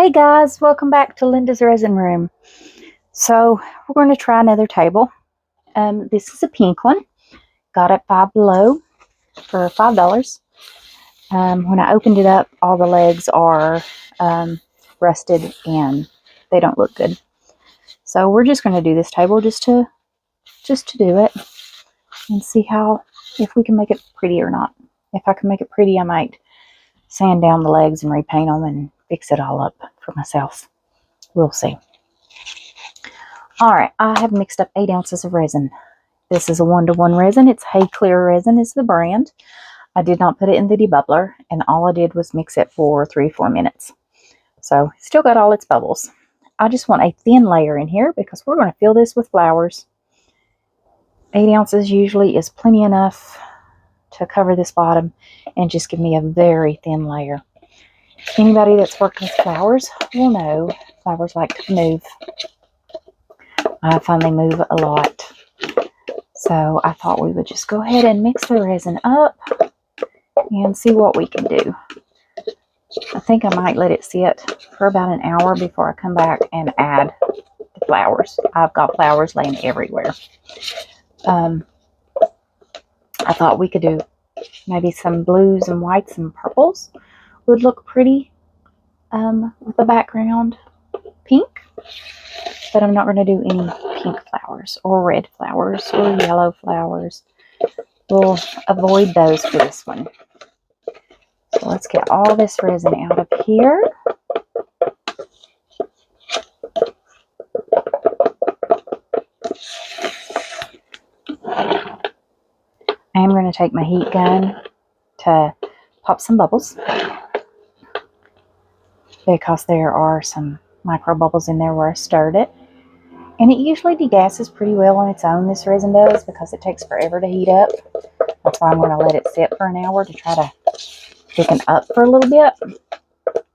Hey guys, welcome back to Linda's Resin Room. So we're going to try another table. This is a pink one. Got it Five Below for $5. When I opened it up, all the legs are rusted and they don't look good. So we're just going to do this table just to do it and see if we can make it pretty or not. If I can make it pretty, I might sand down the legs and repaint them and fix it all up for myself. We'll see. Alright, I have mixed up 8 ounces of resin. This is a 1-to-1 resin. It's Hay Clear Resin is the brand. I did not put it in the debubbler, and all I did was mix it for 3-4 minutes. So, it's still got all its bubbles. I just want a thin layer in here because we're going to fill this with flowers. 8 ounces usually is plenty enough to cover this bottom and just give me a very thin layer. Anybody that's worked with flowers will know flowers like to move. I find they move a lot. So I thought we would just go ahead and mix the resin up and see what we can do. I think I might let it sit for about an hour before I come back and add the flowers. I've got flowers laying everywhere. I thought we could do maybe some blues and whites and purples would look pretty with the background pink. But I'm not going to do any pink flowers or red flowers or yellow flowers. We'll avoid those for this one. So let's get all this resin out of here. I am going to take my heat gun to pop some bubbles because there are some micro bubbles in there where I stirred it. And it usually degasses pretty well on its own, this resin does, because it takes forever to heat up. That's why I'm going to let it sit for an hour to try to thicken up for a little bit.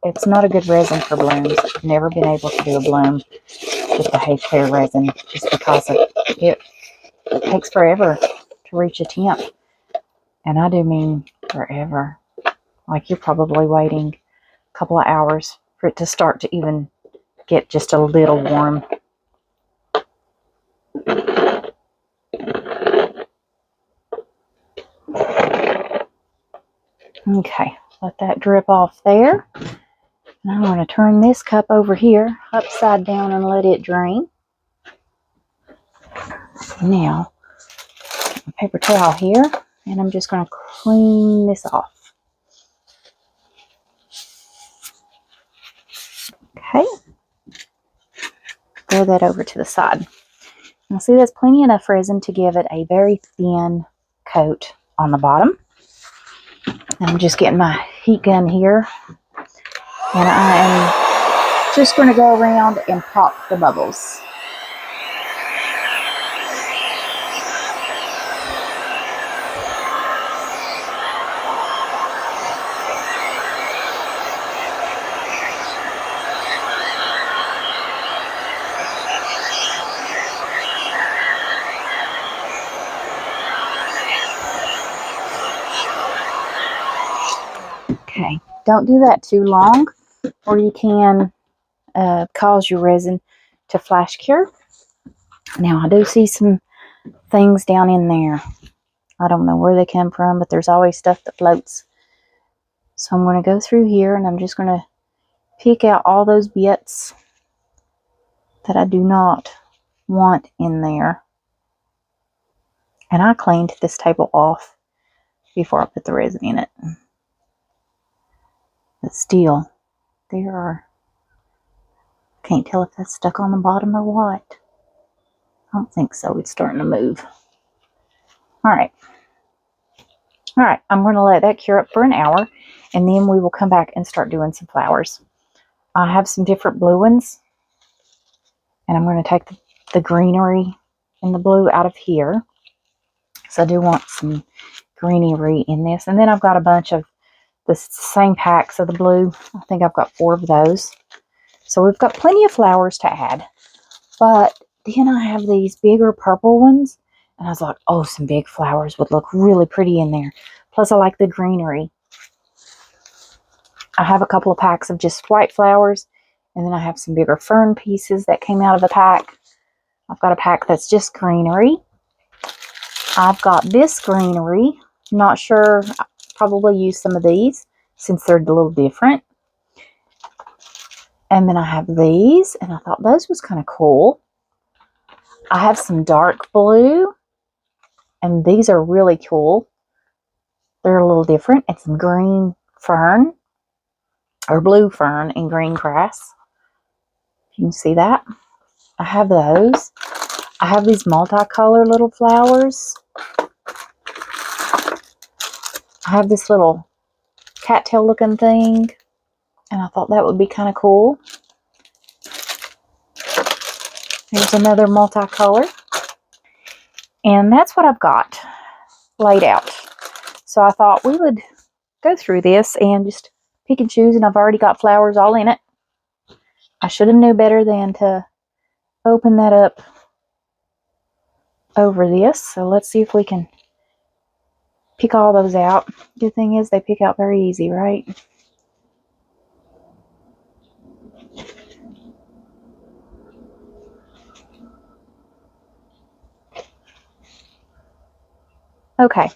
It's not a good resin for blooms. I've never been able to do a bloom with the Hay Clear resin just because it takes forever to reach a temp. And I do mean forever. Like you're probably waiting a couple of hours for it to start to even get just a little warm. Okay, let that drip off there. And I'm going to turn this cup over here upside down and let it drain. Now, a paper towel here, and I'm just going to clean this off. Okay, throw that over to the side. Now see, that's plenty enough resin to give it a very thin coat on the bottom. And I'm just getting my heat gun here, and I am just going to go around and pop the bubbles. Okay, don't do that too long, or you can cause your resin to flash cure. Now, I do see some things down in there. I don't know where they come from, but there's always stuff that floats. So I'm going to go through here, and I'm just going to pick out all those bits that I do not want in there. And I cleaned this table off before I put the resin in it. But still, there are, can't tell if that's stuck on the bottom or what. I don't think so. It's starting to move. Alright, I'm going to let that cure up for an hour, and then we will come back and start doing some flowers. I have some different blue ones, and I'm going to take the greenery and the blue out of here. So I do want some greenery in this. And then I've got a bunch of the same packs of the blue. I think I've got 4 of those. So we've got plenty of flowers to add. But then I have these bigger purple ones. And I was like, oh, some big flowers would look really pretty in there. Plus I like the greenery. I have a couple of packs of just white flowers. And then I have some bigger fern pieces that came out of the pack. I've got a pack that's just greenery. I've got this greenery. Not sure, I'll probably use some of these since they're a little different. And then I have these, and I thought those was kind of cool. I have some dark blue, and these are really cool. They're a little different. And some green fern, or blue fern and green grass. You can see that. I have those. I have these multicolored little flowers. I have this little cattail looking thing, and I thought that would be kind of cool. Here's another multicolor. And that's what I've got laid out. So I thought we would go through this and just pick and choose, and I've already got flowers all in it. I should have knew better than to open that up over this. So let's see if we can pick all those out. Good thing is they pick out very easy, right? Okay,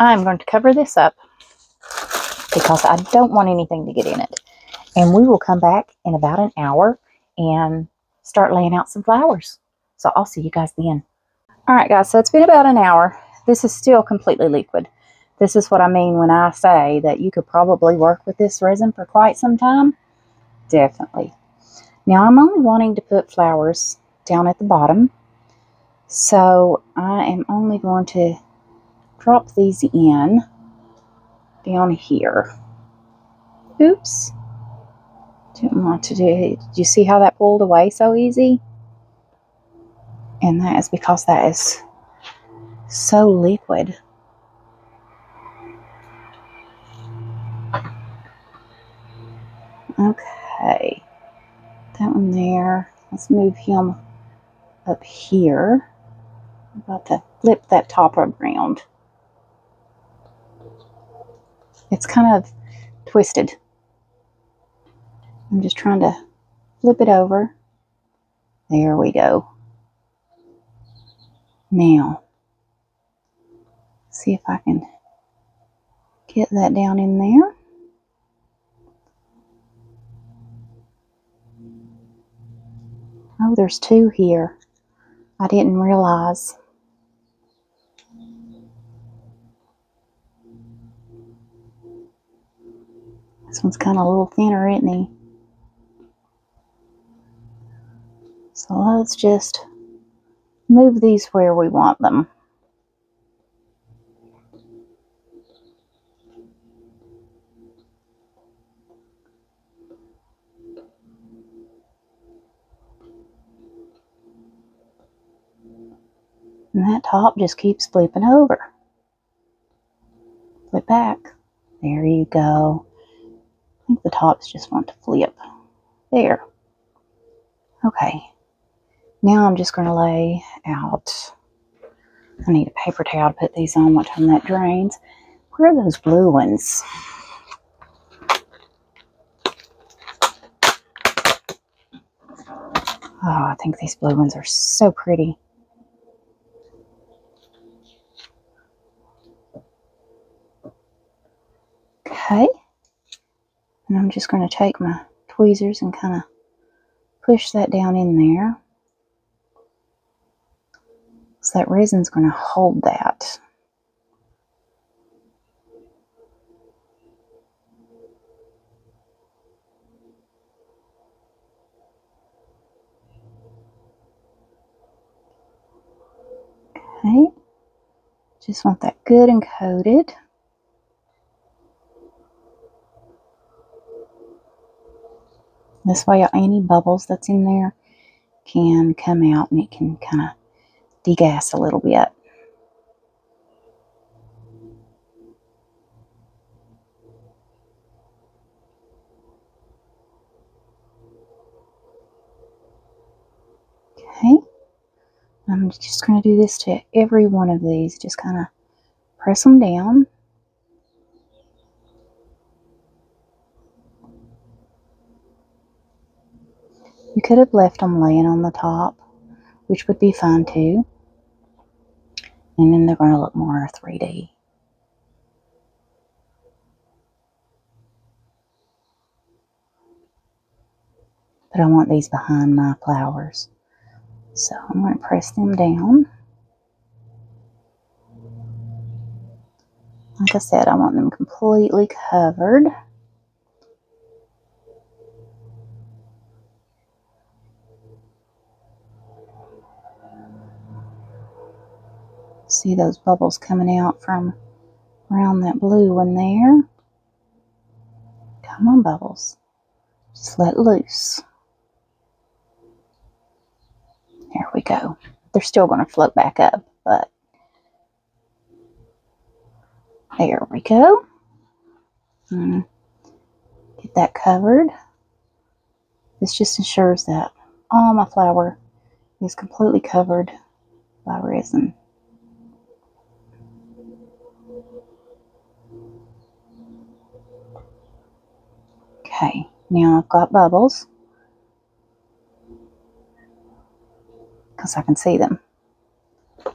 I'm going to cover this up because I don't want anything to get in it. And we will come back in about an hour and start laying out some flowers. So I'll see you guys then. Alright guys, so it's been about an hour. This is still completely liquid. This is what I mean when I say that you could probably work with this resin for quite some time. Definitely. Now I'm only wanting to put flowers down at the bottom. So I am only going to drop these in down here. Oops. Didn't want to do it. Did you see how that pulled away so easy? And that is because that is so liquid. Okay. That one there. Let's move him up here. I'm about to flip that top around. It's kind of twisted. I'm just trying to flip it over. There we go. Now, see if I can get that down in there. Oh, there's two here. I didn't realize. This one's kind of a little thinner, isn't he? So let's just move these where we want them. And that top just keeps flipping over. Flip back. There you go. I think the tops just want to flip. There. Okay. Now I'm just going to lay out. I need a paper towel to put these on by the time that drains. Where are those blue ones? Oh, I think these blue ones are so pretty. Okay. And I'm just going to take my tweezers and kind of push that down in there. So that resin's going to hold that. Okay. Just want that good and coated. This way any bubbles that's in there can come out and it can kind of degas a little bit. Okay. I'm just going to do this to every one of these. Just kind of press them down. You could have left them laying on the top, which would be fine too. And then they're going to look more 3D. But I want these behind my flowers. So I'm going to press them down. Like I said, I want them completely covered. See those bubbles coming out from around that blue one there? Come on, bubbles. Just let loose. There we go. They're still going to float back up, but there we go. Get that covered. This just ensures that all my flower is completely covered by resin. Okay, now I've got bubbles because I can see them. So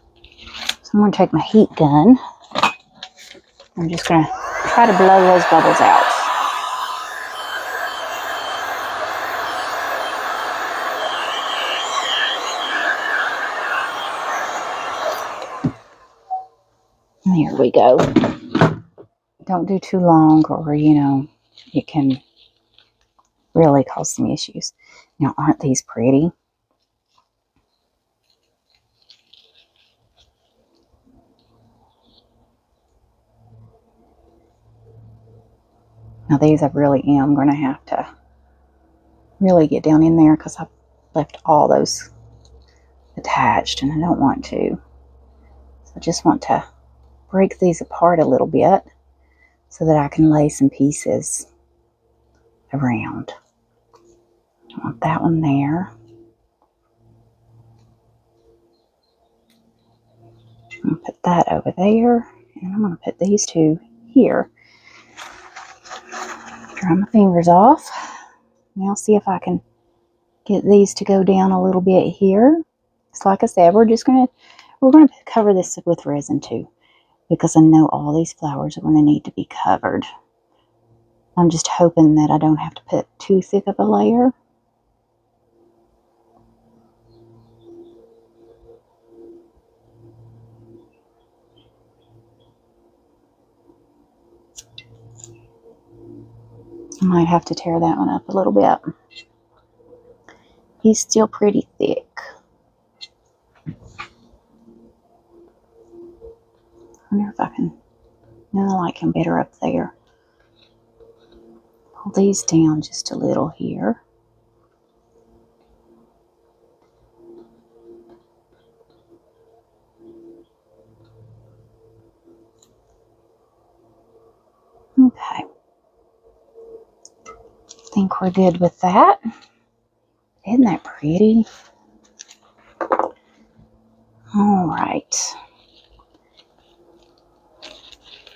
I'm going to take my heat gun. I'm just going to try to blow those bubbles out. There we go. Don't do too long or, it can really cause some issues. Now, aren't these pretty? Now, these I really am going to have to really get down in there because I've left all those attached and I don't want to. So I just want to break these apart a little bit so that I can lay some pieces around. I want that one there. I'm going to put that over there, and I'm going to put these two here. Dry my fingers off. Now see if I can get these to go down a little bit here. So like I said, we're going to cover this with resin too, because I know all these flowers are going to need to be covered. I'm just hoping that I don't have to put too thick of a layer. I might have to tear that one up a little bit. He's still pretty thick. I wonder if I can, no, I like him better up there. Pull these down just a little here. Okay. I think we're good with that. Isn't that pretty? All right.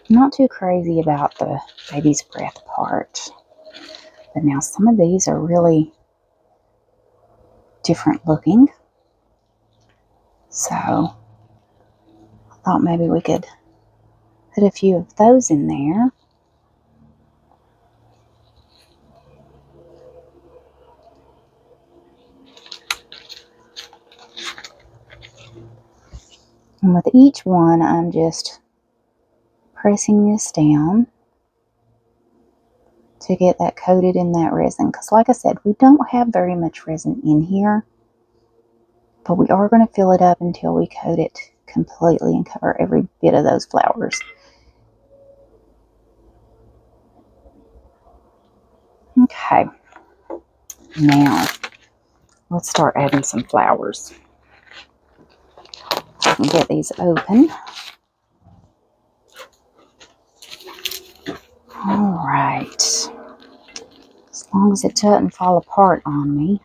Not too crazy about the baby's breath part. But now some of these are really different looking. So I thought maybe we could put a few of those in there. And with each one, I'm just pressing this down to get that coated in that resin. Because like I said, we don't have very much resin in here. But we are going to fill it up until we coat it completely and cover every bit of those flowers. Okay. Now, let's start adding some flowers. I can get these open. All right. As long as it doesn't fall apart on me.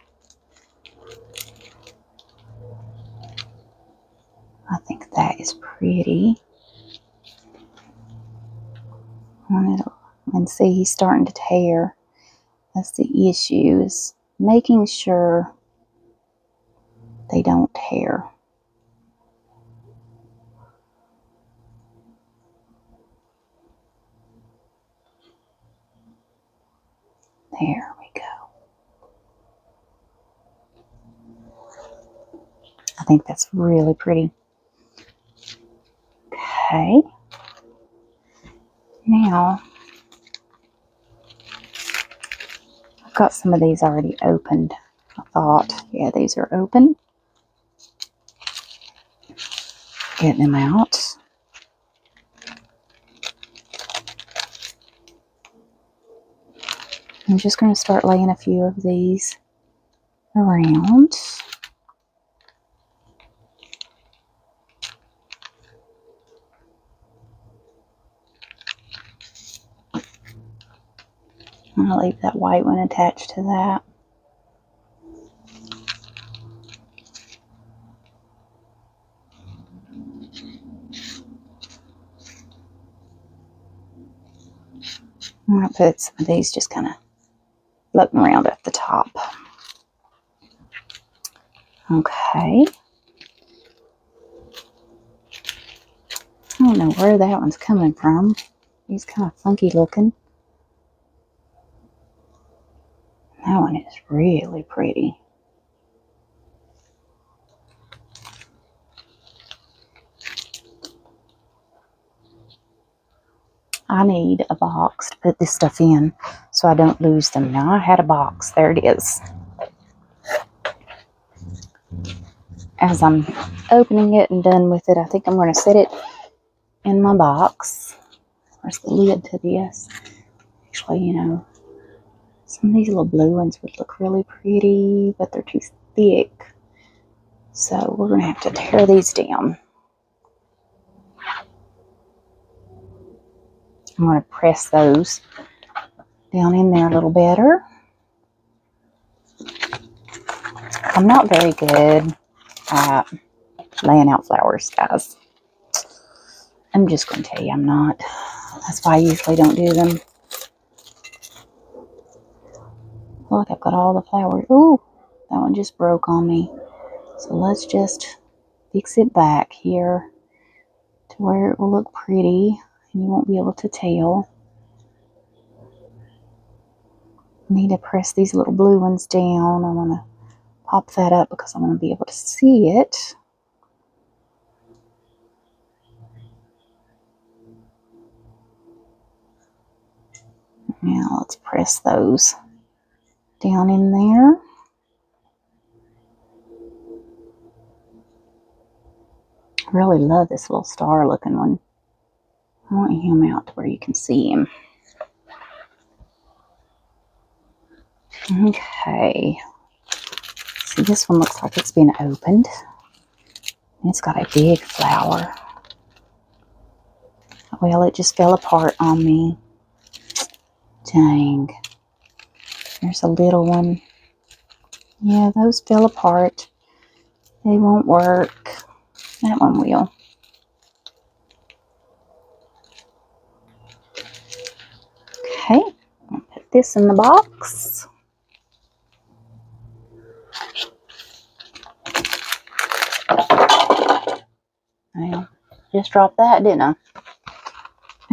I think that is pretty. And see, he's starting to tear. That's the issue, is making sure they don't tear. There we go. I think that's really pretty. Okay. Now, I've got some of these already opened. I thought, yeah, these are open. Get them out. I'm just going to start laying a few of these around. I'm going to leave that white one attached to that. I'm going to put some of these just kind of floating around at the top. Okay. I don't know where that one's coming from. He's kind of funky looking. That one is really pretty. I need a box to put this stuff in so I don't lose them. Now I had a box. There it is. As I'm opening it and done with it, I think I'm going to set it in my box. Where's the lid to this? Actually, you know, some of these little blue ones would look really pretty, but they're too thick. So we're going to have to tear these down. I'm going to press those down in there a little better. I'm not very good at laying out flowers, guys. I'm just going to tell you I'm not. That's why I usually don't do them. Look, I've got all the flowers. Ooh, that one just broke on me. So let's just fix it back here to where it will look pretty and you won't be able to tell. I need to press these little blue ones down. I want to pop that up because I want to be able to see it. Now let's press those down in there. I really love this little star looking one. I want him out to where you can see him. Okay. See, this one looks like it's been opened. It's got a big flower. Well, it just fell apart on me. Dang. There's a little one. Yeah, those fell apart. They won't work. That one will. Okay. I'll put this in the box. Well, just dropped that, didn't I?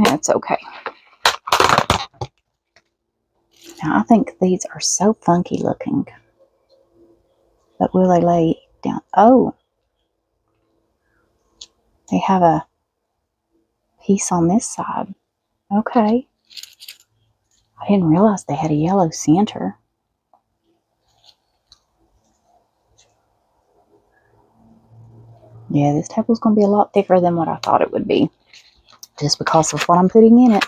That's okay. Now, I think these are so funky looking. But will they lay down? Oh. They have a piece on this side. Okay. I didn't realize they had a yellow center. Yeah, this table's going to be a lot thicker than what I thought it would be. Just because of what I'm putting in it.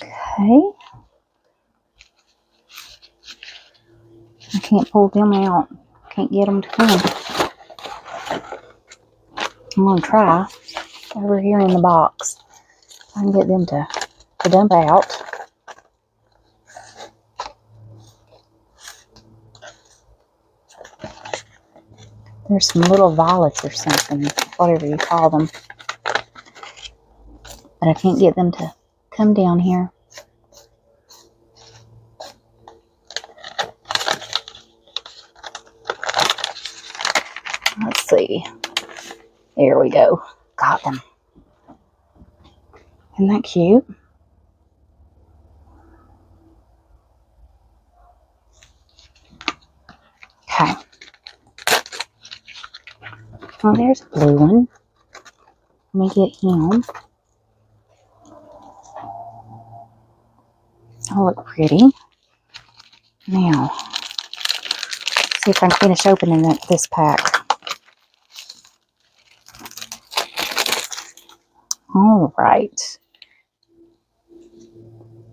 Okay. I can't pull them out. Can't get them to come. I'm going to try over here in the box. I can get them to dump out. There's some little violets or something, whatever you call them. But I can't get them to come down here. see. There we go. Got them. Isn't that cute? Okay. Well, there's a blue one. Let me get him. Oh, look pretty. Now, see if I can finish opening this pack. All right.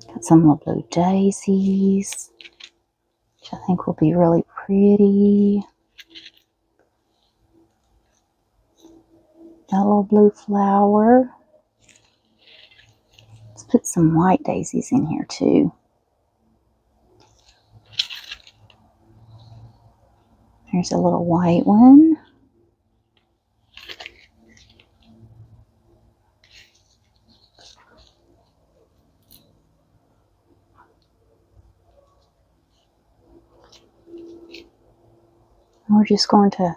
Got some little blue daisies, which I think will be really pretty. That little blue flower. Let's put some white daisies in here too. There's a little white one. And we're just going to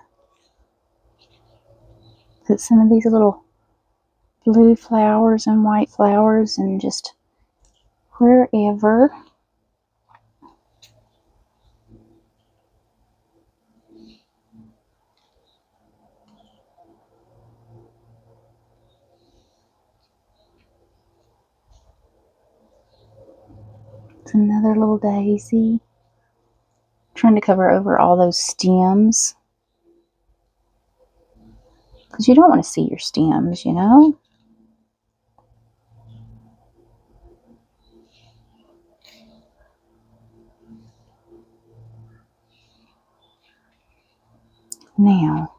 put some of these little blue flowers and white flowers and just wherever. It's another little daisy. Trying to cover over all those stems, because you don't want to see your stems, you know. Now,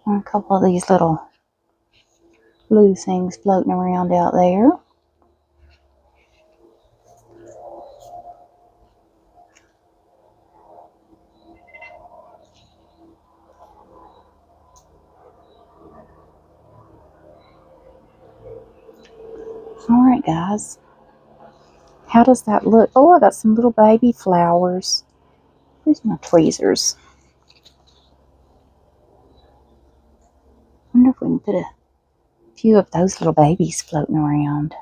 a couple of these little blue things floating around out there. Alright guys, how does that look? Oh, I got some little baby flowers. Here's my tweezers. I wonder if we can put a few of those little babies floating around.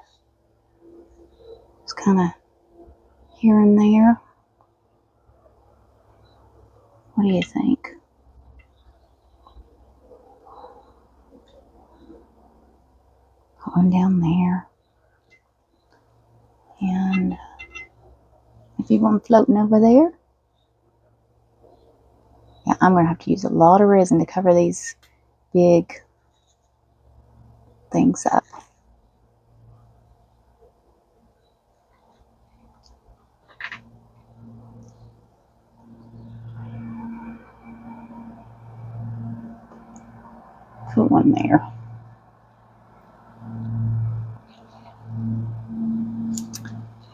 Just kind of here and there. What do you think? One down there. And maybe one floating over there. Yeah, I'm going to have to use a lot of resin to cover these big things up. Put one there.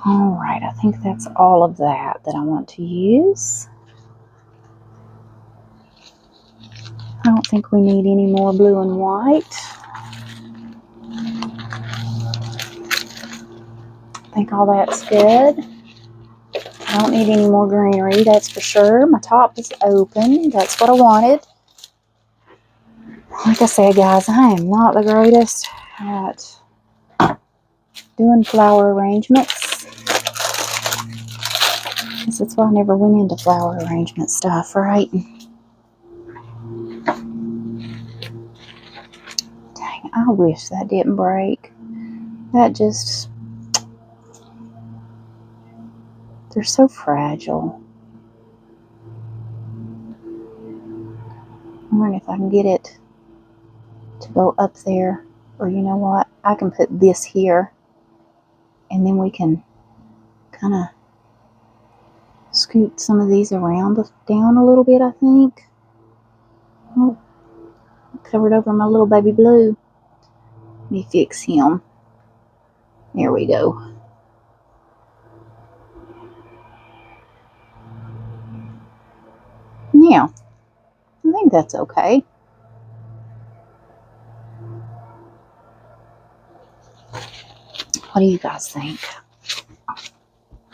Alright, I think that's all of that I want to use. I don't think we need any more blue and white. I think all that's good. I don't need any more greenery, that's for sure. My top is open. That's what I wanted. Like I said, guys, I am not the greatest at doing flower arrangements. I guess that's why I never went into flower arrangement stuff, right? Dang, I wish that didn't break. That just... they're so fragile. I'm wondering if I can get it to go up there. Or you know what? I can put this here. And then we can kind of scoot some of these around down a little bit, I think. Oh, covered over my little baby blue. Let me fix him. There we go. Now, I think that's okay. What do you guys think?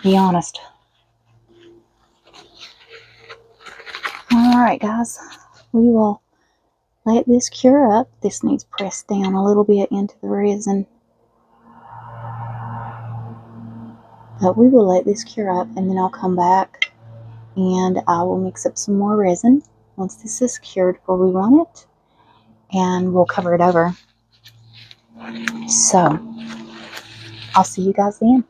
Be honest. Alright guys, we will let this cure up. This needs pressed down a little bit into the resin. But we will let this cure up, and then I'll come back and I will mix up some more resin once this is cured where we want it, and we'll cover it over. So I'll see you guys then.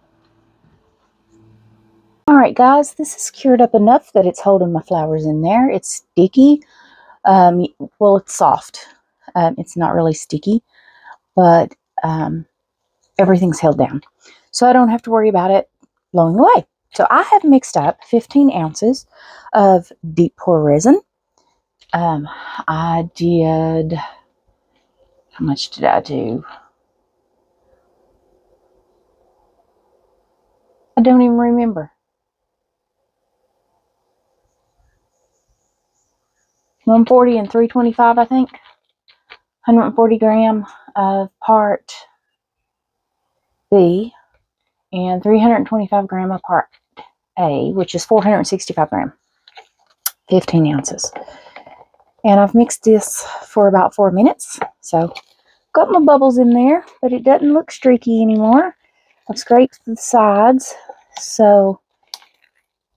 Alright guys, this is cured up enough that it's holding my flowers in there. It's sticky. Well, it's soft. It's not really sticky, but everything's held down. So I don't have to worry about it blowing away. So I have mixed up 15 ounces of deep pour resin. I did, how much did I do? I don't even remember. 140 and 325, I think. 140 gram of part B and 325 gram of part A, which is 465 gram. 15 ounces. And I've mixed this for about 4 minutes. So got my bubbles in there, but it doesn't look streaky anymore. I've scraped the sides so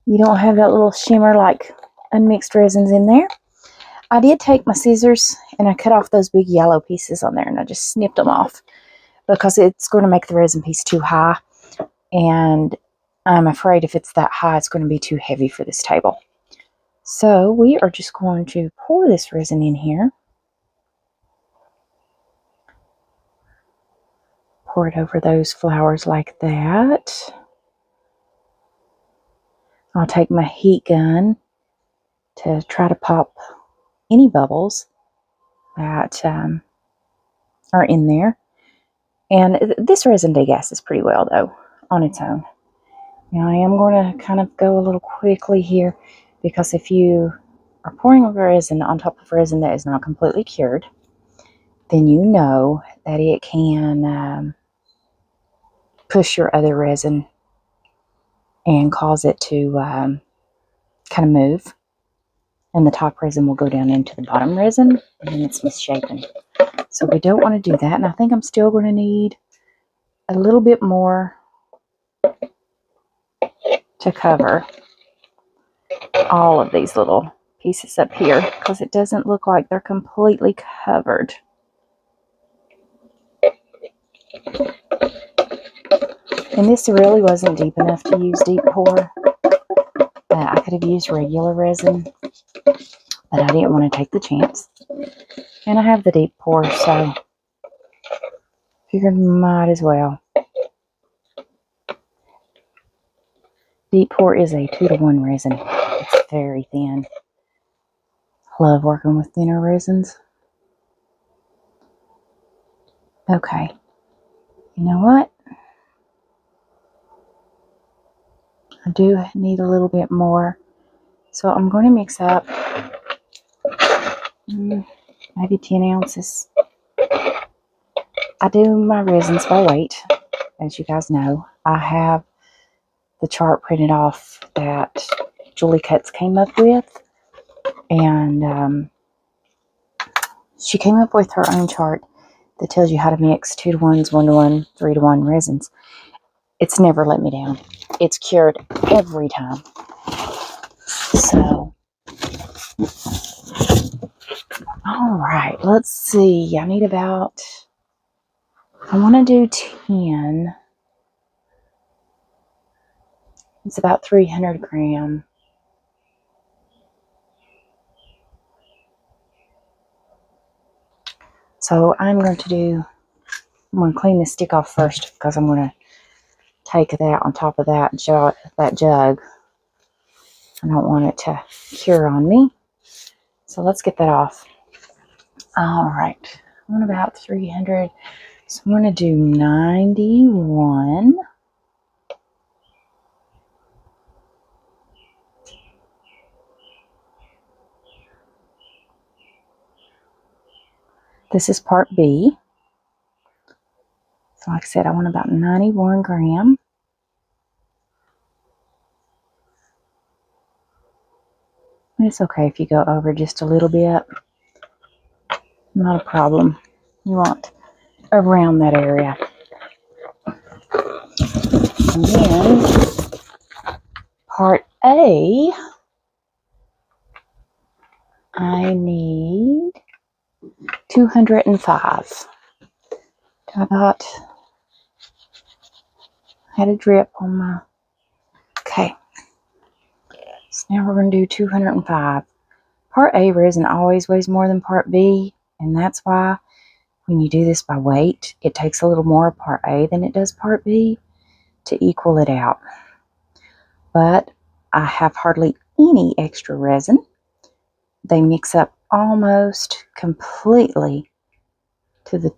you don't have that little shimmer like unmixed resins in there. I did take my scissors and I cut off those big yellow pieces on there, and I just snipped them off because it's going to make the resin piece too high, and I'm afraid if it's that high it's going to be too heavy for this table. So we are just going to pour this resin in here. Pour it over those flowers like that. I'll take my heat gun to try to pop any bubbles that are in there. And this resin degasses pretty well though on its own. Now I am going to kind of go a little quickly here, because if you are pouring resin on top of resin that is not completely cured, then you know that it can push your other resin and cause it to kind of move, and the top resin will go down into the bottom resin, and then it's misshapen. So we don't want to do that, and I think I'm still going to need a little bit more to cover all of these little pieces up here, because it doesn't look like they're completely covered. And this really wasn't deep enough to use deep pour. I could have used regular resin, but I didn't want to take the chance. And I have the deep pour, so figured might as well. Deep pour is a 2-to-1 resin. It's very thin. Love working with thinner resins. Okay. You know what? I do need a little bit more. So I'm going to mix up maybe 10 ounces. I do my resins by weight, as you guys know. I have the chart printed off that Julie Cutts came up with, and she came up with her own chart that tells you how to mix 2-to-1s, 1-to-1, 3-to-1 resins. It's never let me down. It's cured every time. So, all right, let's see. I need about, I want to do 10. It's about 300 gram. So I'm going to clean this stick off first, because I'm going to take that on top of that jug. I don't want it to cure on me. So let's get that off. All right, I want about 300. So I'm going to do 91. This is part B. So like I said, I want about 91 gram. It's okay if you go over just a little bit. not a problem. You want around that area. And then part A, I need 205. I had a drip on my, okay. So now we're going to do 205. Part A resin always weighs more than part B, and that's why when you do this by weight, it takes a little more of part A than it does part B to equal it out. But I have hardly any extra resin. They mix up almost completely to the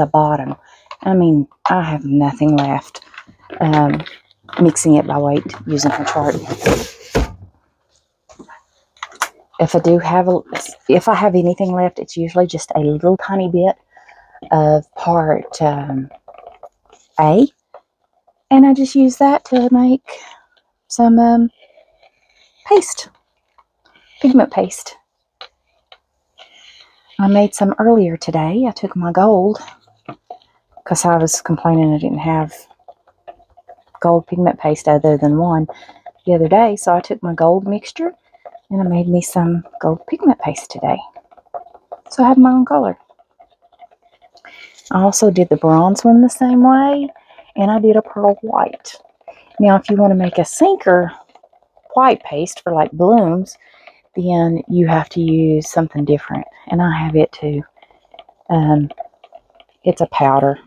bottom. I mean, I have nothing left mixing it by weight using my chart. If I have anything left, it's usually just a little tiny bit of part A, and I just use that to make some paste, pigment paste. I made some earlier today. I took my gold, because I was complaining I didn't have gold pigment paste other than one the other day, so I took my gold mixture and I made me some gold pigment paste today. So I have my own color. I also did the bronze one the same way, and I did a pearl white. Now, if you want to make a sinker white paste for like blooms, then you have to use something different, and I have it too. It's a powder.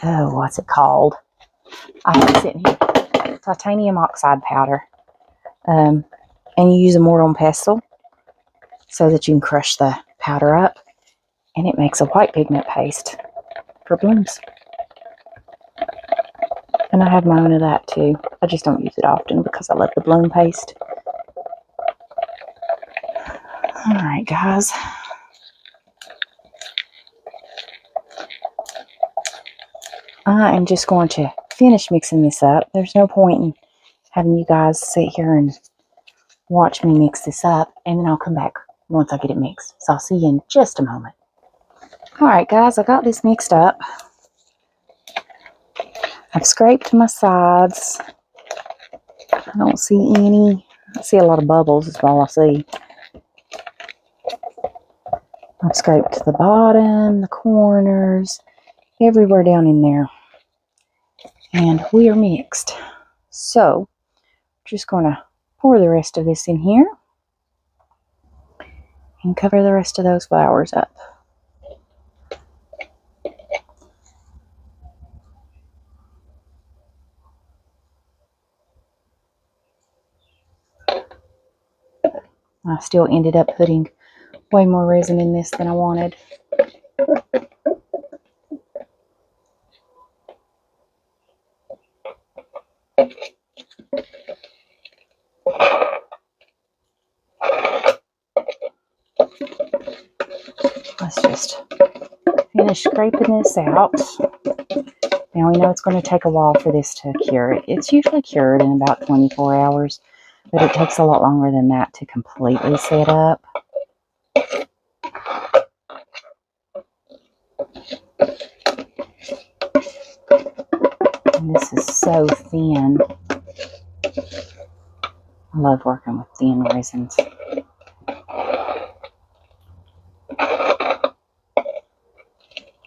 What's it called? I have it sitting here. Titanium oxide powder. And you use a mortar and pestle so that you can crush the powder up, and it makes a white pigment paste for blooms. And I have my own of that too. I just don't use it often because I love the bloom paste. Alright, guys. I am just going to finish mixing this up. There's no point in having you guys sit here and watch me mix this up, and then I'll come back once I get it mixed. So I'll see you in just a moment. Alright, guys, I got this mixed up. I've scraped my sides. I don't see any. I see a lot of bubbles is all I see. I've scraped the bottom, the corners, everywhere down in there. And we are mixed. So, just going to pour the rest of this in here and cover the rest of those flowers up. I still ended up putting way more resin in this than I wanted. Let's just finish scraping this out. Now we know it's going to take a while for this to cure. It's usually cured in about 24 hours, but it takes a lot longer than that to completely set up. And this is so thin. I love working with thin resins.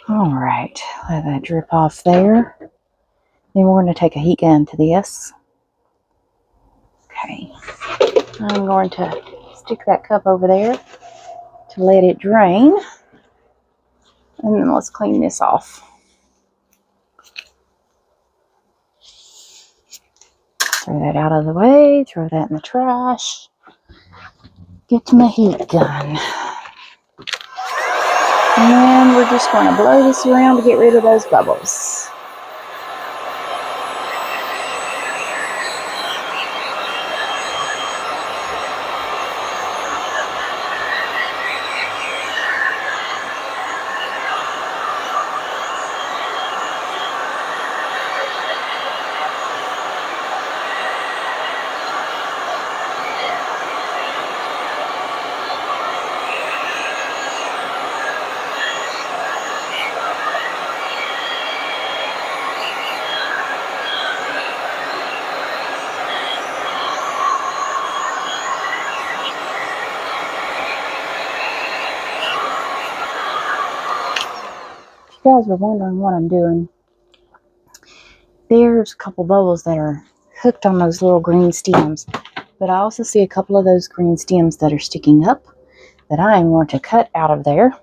Alright, let that drip off there. Then we're going to take a heat gun to this. Okay. I'm going to stick that cup over there to let it drain. And then let's clean this off. Throw that out of the way, throw that in the trash. Get to my heat gun. And we're just going to blow this around to get rid of those bubbles. guys were wondering what I'm doing, there's a couple bubbles that are hooked on those little green stems. But I also see a couple of those green stems that are sticking up that I am going to cut out of there.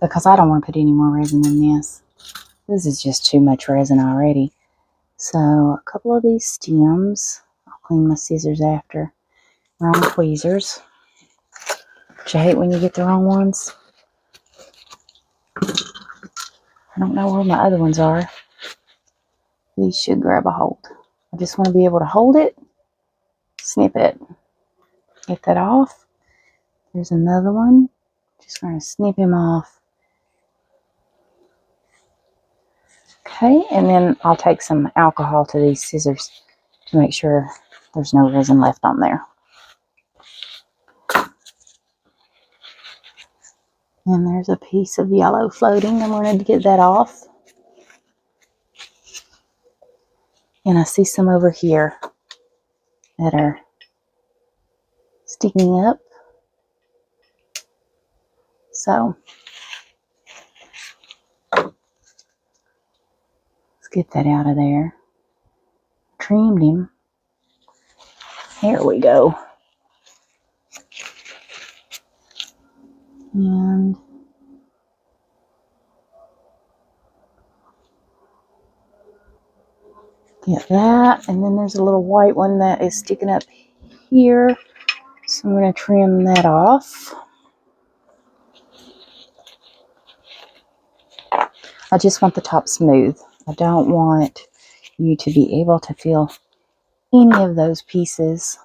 Because I don't want to put any more resin in this. This is just too much resin already. So a couple of these stems, I'll clean my scissors after. Wrong tweezers. Which I hate when you get the wrong ones. I don't know where my other ones are. These should grab a hold. I just want to be able to hold it, snip it, get that off. There's another one. Just going to snip him off. Okay, and then I'll take some alcohol to these scissors to make sure there's no resin left on there. And there's a piece of yellow floating. I wanted to get that off. And I see some over here that are sticking up. So let's get that out of there. Trimmed him. Here we go. And get that. And then there's a little white one that is sticking up here. So I'm going to trim that off. I just want the top smooth. I don't want you to be able to feel any of those pieces.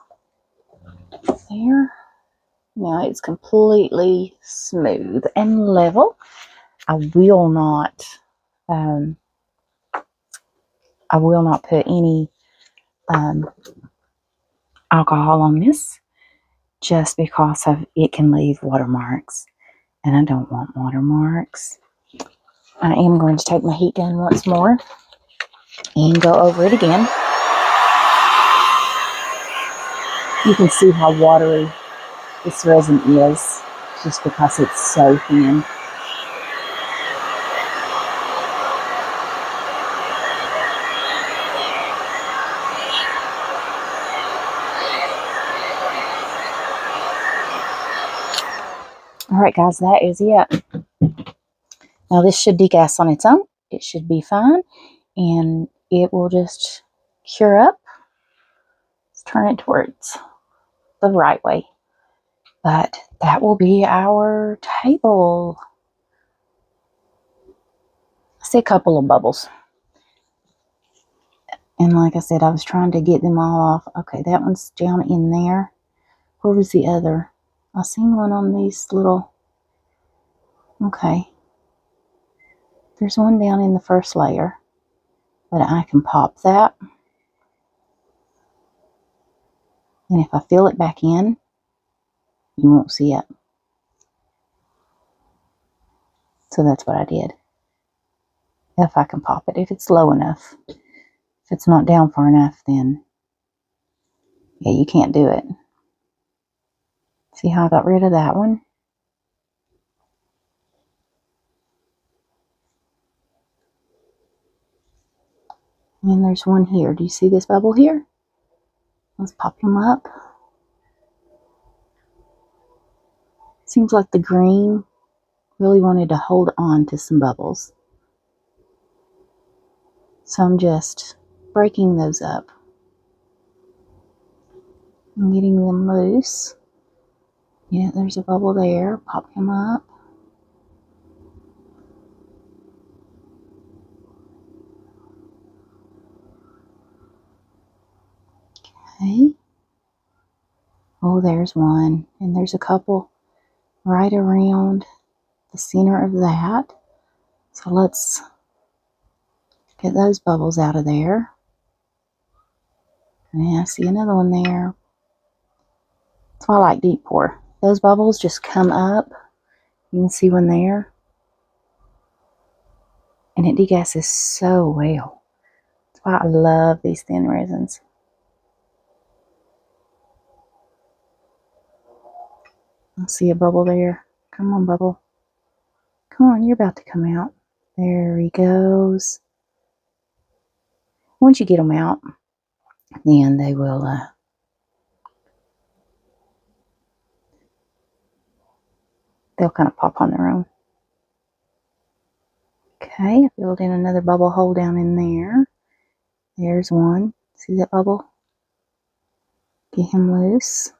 There. Now it's completely smooth and level. I will not put any alcohol on this just because it can leave watermarks, and I don't want watermarks. I am going to take my heat gun once more and go over it again. You can see how watery this resin is just because it's so thin. Alright guys, that is it. Now this should degas on its own. It should be fine. And it will just cure up. Let's turn it towards the right way. But that will be our table. I see a couple of bubbles. And like I said, I was trying to get them all off. Okay, that one's down in there. Where was the other? I seen one on these little... Okay. There's one down in the first layer. But I can pop that. And if I fill it back in, you won't see it. So that's what I did. If I can pop it, if it's low enough. If it's not down far enough, then yeah, you can't do it. See how I got rid of that one? And there's one here. Do you see this bubble here? Let's pop him up. Seems like the green really wanted to hold on to some bubbles. So I'm just breaking those up. I'm getting them loose. Yeah, there's a bubble there. Pop him up. Okay. Oh, there's one. And there's a couple right around the center of that. So let's get those bubbles out of there. And I see another one there. That's why I like deep pour. Those bubbles just come up. You can see one there. And it degasses so well. That's why I love these thin resins. I see a bubble there. Come on, bubble. Come on, you're about to come out. There he goes. Once you get them out, then they will they'll kind of pop on their own. Okay, I filled in another bubble hole down in there. There's one. See that bubble? Get him loose.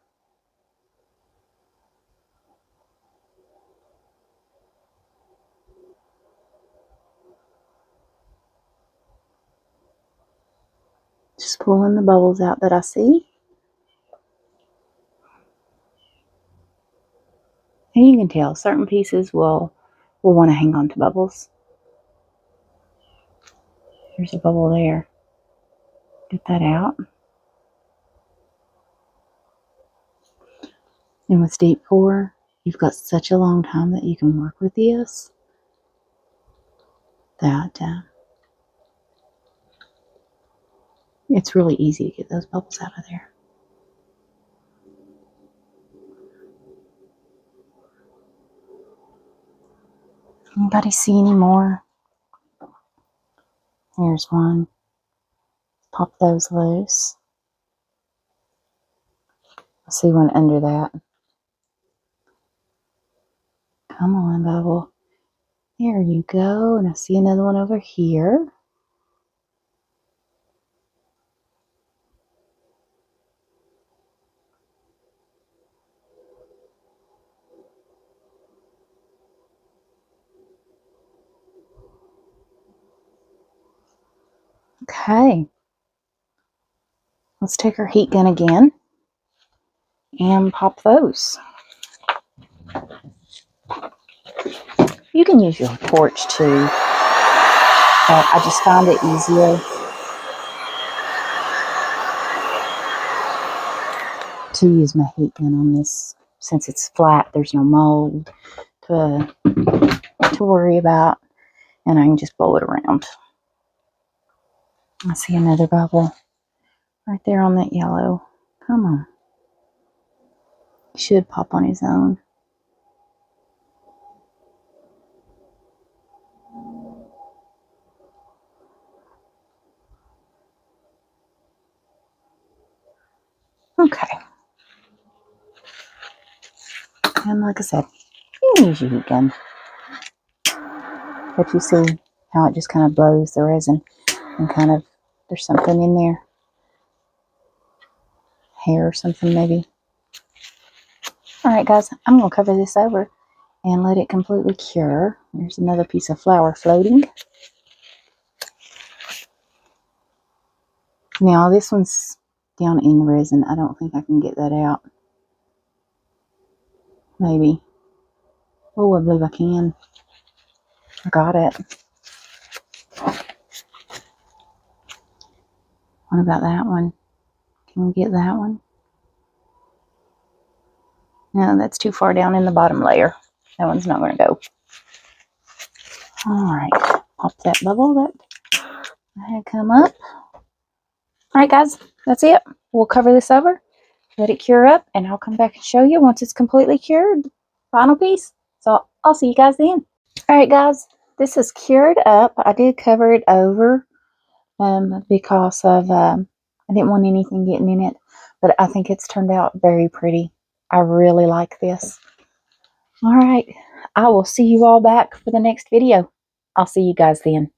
Just pulling the bubbles out that I see. And you can tell certain pieces will want to hang on to bubbles. There's a bubble there. Get that out. And with deep pour, you've got such a long time that you can work with this that it's really easy to get those bubbles out of there. Anybody see any more? Here's one. Pop those loose. I see one under that. Come on, bubble. There you go. And I see another one over here. Okay. Let's take our heat gun again and pop those. You can use your torch too, but I just found it easier to use my heat gun on this. Since it's flat, there's no mold to worry about, and I can just blow it around. I see another bubble right there on that yellow. Come on. He should pop on his own. Okay. And like I said, you can use your heat gun. But you see how it just kind of blows the resin and kind of, there's something in there. Hair or something maybe. Alright guys, I'm going to cover this over and let it completely cure. There's another piece of flour floating. Now this one's down in the resin. I don't think I can get that out. Maybe. Oh, I believe I can. I got it. What about that one? Can we get that one? No, that's too far down in the bottom layer. That one's not going to go. Alright, pop that bubble that had come up. Alright guys, that's it. We'll cover this over, let it cure up, and I'll come back and show you once it's completely cured. Final piece. So I'll see you guys then. Alright guys, this is cured up. I did cover it over because of I didn't want anything getting in it, but I think it's turned out very pretty. I really like this. Alright, I will see you all back for the next video. I'll see you guys then.